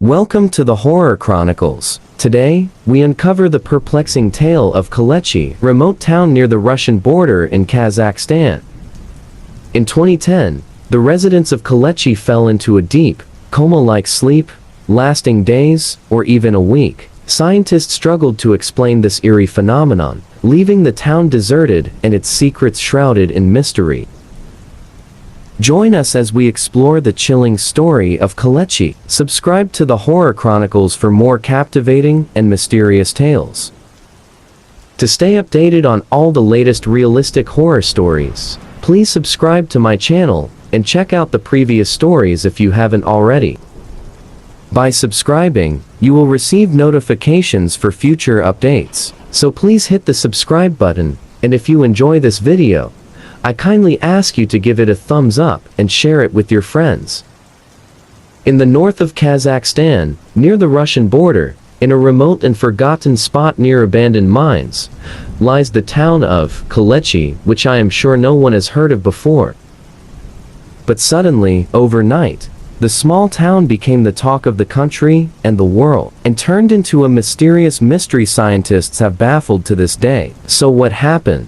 Welcome to the Horror Chronicles. Today, we uncover the perplexing tale of Kalechi, remote town near the Russian border in Kazakhstan. In 2010, the residents of Kalechi fell into a deep, coma-like sleep, lasting days, or even a week. Scientists struggled to explain this eerie phenomenon, leaving the town deserted and its secrets shrouded in mystery. Join us as we explore the chilling story of Kalechi. Subscribe to the Horror Chronicles for more captivating and mysterious tales. To stay updated on all the latest realistic horror stories, please subscribe to my channel and check out the previous stories if you haven't already. By subscribing, you will receive notifications for future updates. So please hit the subscribe button, and if you enjoy this video, I kindly ask you to give it a thumbs up and share it with your friends. In the north of Kazakhstan, near the Russian border, in a remote and forgotten spot near abandoned mines, lies the town of Kalechi, which I am sure no one has heard of before. But suddenly, overnight, the small town became the talk of the country and the world, and turned into a mysterious mystery scientists have baffled to this day. So what happened?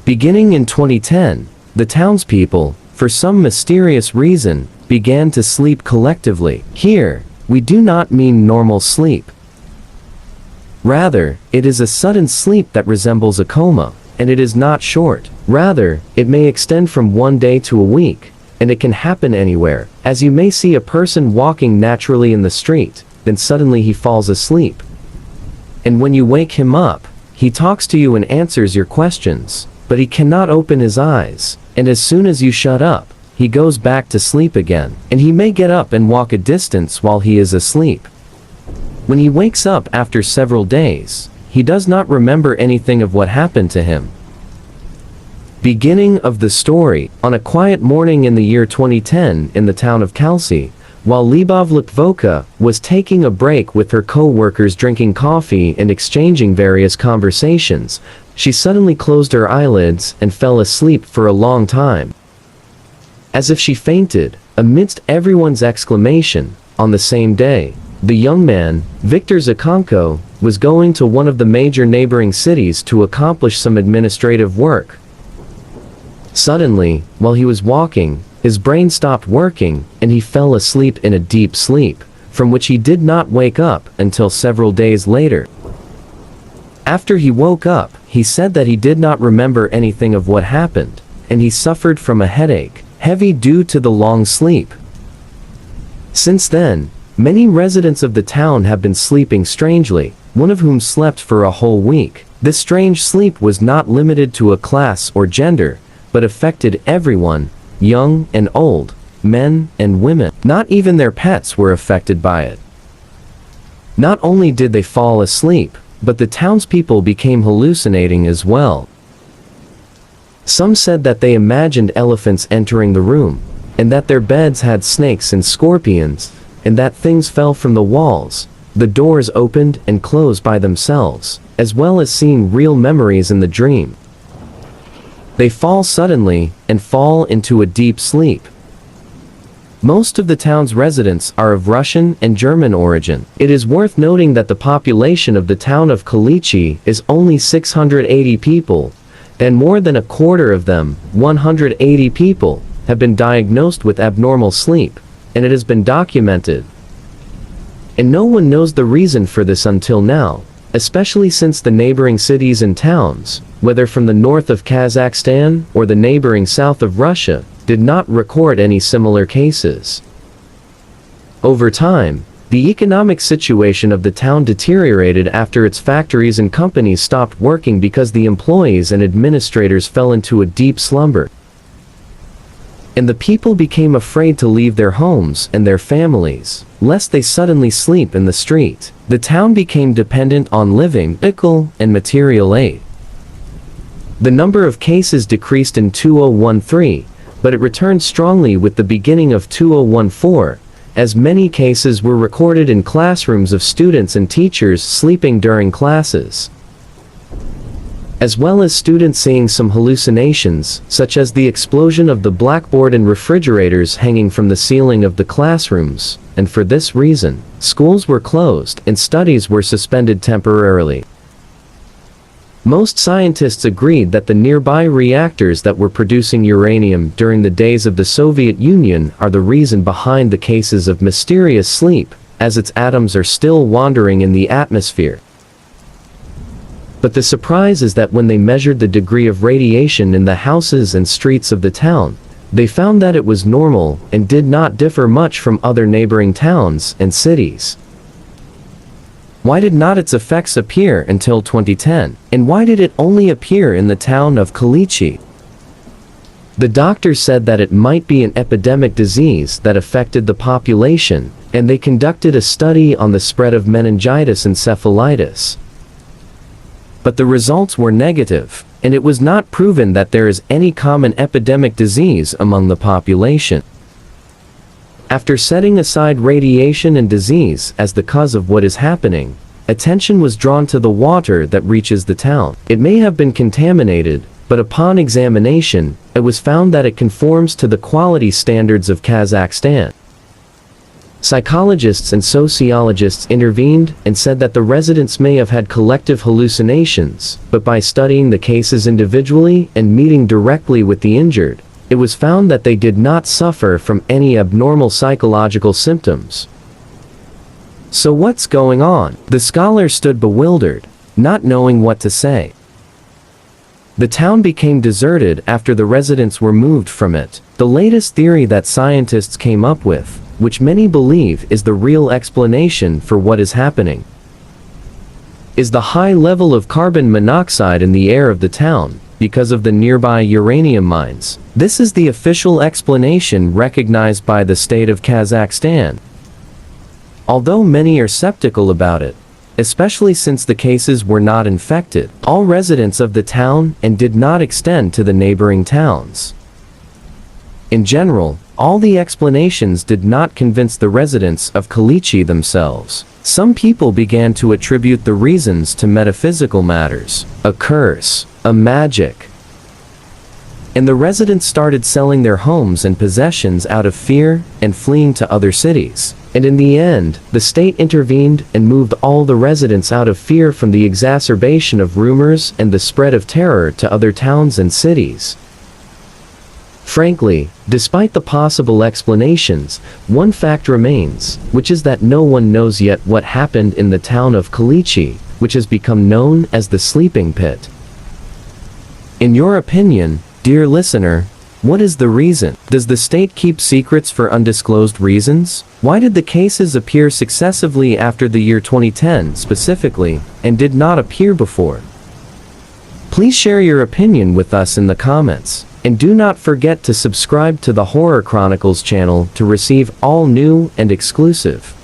Beginning in 2010, the townspeople, for some mysterious reason, began to sleep collectively. Here, we do not mean normal sleep. Rather, it is a sudden sleep that resembles a coma, and it is not short. Rather, it may extend from one day to a week, and it can happen anywhere, as you may see a person walking naturally in the street, then suddenly he falls asleep. And when you wake him up, he talks to you and answers your questions. But he cannot open his eyes, and as soon as you shut up, he goes back to sleep again, and he may get up and walk a distance while he is asleep. When he wakes up after several days, he does not remember anything of what happened to him. Beginning of the story, on a quiet morning in the year 2010 in the town of Kalechi, while Lyubov Litvoka was taking a break with her co-workers drinking coffee and exchanging various conversations, she suddenly closed her eyelids and fell asleep for a long time. As if she fainted, amidst everyone's exclamation, on the same day, the young man, Viktor Zakhanko, was going to one of the major neighboring cities to accomplish some administrative work. Suddenly, while he was walking, his brain stopped working, and he fell asleep in a deep sleep, from which he did not wake up until several days later. After he woke up, he said that he did not remember anything of what happened, and he suffered from a headache, heavy due to the long sleep. Since then, many residents of the town have been sleeping strangely, one of whom slept for a whole week. This strange sleep was not limited to a class or gender, but affected everyone, young and old, men and women. Not even their pets were affected by it. Not only did they fall asleep, but the townspeople became hallucinating as well. Some said that they imagined elephants entering the room, and that their beds had snakes and scorpions, and that things fell from the walls, the doors opened and closed by themselves, as well as seeing real memories in the dream. They fall suddenly, and fall into a deep sleep. Most of the town's residents are of Russian and German origin. It is worth noting that the population of the town of Kalechi is only 680 people, and more than a quarter of them, 180 people, have been diagnosed with abnormal sleep, and it has been documented. And no one knows the reason for this until now, especially since the neighboring cities and towns, whether from the north of Kazakhstan or the neighboring south of Russia, did not record any similar cases. Over time, the economic situation of the town deteriorated after its factories and companies stopped working because the employees and administrators fell into a deep slumber. And the people became afraid to leave their homes and their families, lest they suddenly sleep in the street. The town became dependent on living, medical, and material aid. The number of cases decreased in 2013, but it returned strongly with the beginning of 2014, as many cases were recorded in classrooms of students and teachers sleeping during classes. as well as students seeing some hallucinations, such as the explosion of the blackboard and refrigerators hanging from the ceiling of the classrooms, and for this reason, schools were closed and studies were suspended temporarily. Most scientists agreed that the nearby reactors that were producing uranium during the days of the Soviet Union are the reason behind the cases of mysterious sleep, as its atoms are still wandering in the atmosphere. But the surprise is that when they measured the degree of radiation in the houses and streets of the town, they found that it was normal and did not differ much from other neighboring towns and cities. Why did not its effects appear until 2010? And why did it only appear in the town of Kalichi? The doctors said that it might be an epidemic disease that affected the population, and they conducted a study on the spread of meningitis encephalitis. But the results were negative, and it was not proven that there is any common epidemic disease among the population. After setting aside radiation and disease as the cause of what is happening, attention was drawn to the water that reaches the town. It may have been contaminated, but upon examination, it was found that it conforms to the quality standards of Kazakhstan. Psychologists and sociologists intervened and said that the residents may have had collective hallucinations, but by studying the cases individually and meeting directly with the injured, it was found that they did not suffer from any abnormal psychological symptoms. So what's going on? The scholar stood bewildered, not knowing what to say. The town became deserted after the residents were moved from it. The latest theory that scientists came up with, which many believe is the real explanation for what is happening, is the high level of carbon monoxide in the air of the town, because of the nearby uranium mines. This is the official explanation recognized by the state of Kazakhstan. Although many are skeptical about it, especially since the cases were not infected, all residents of the town and did not extend to the neighboring towns. In general, all the explanations did not convince the residents of Kalichi themselves. Some people began to attribute the reasons to metaphysical matters, a curse, a magic. And the residents started selling their homes and possessions out of fear and fleeing to other cities. And in the end, the state intervened and moved all the residents out of fear from the exacerbation of rumors and the spread of terror to other towns and cities. Frankly, despite the possible explanations, one fact remains, which is that no one knows yet what happened in the town of Kalichi, which has become known as the sleeping pit. In your opinion, dear listener, what is the reason? Does the state keep secrets for undisclosed reasons? Why did the cases appear successively after the year 2010 specifically, and did not appear before? Please share your opinion with us in the comments. And do not forget to subscribe to the Horror Chronicles channel to receive all new and exclusive.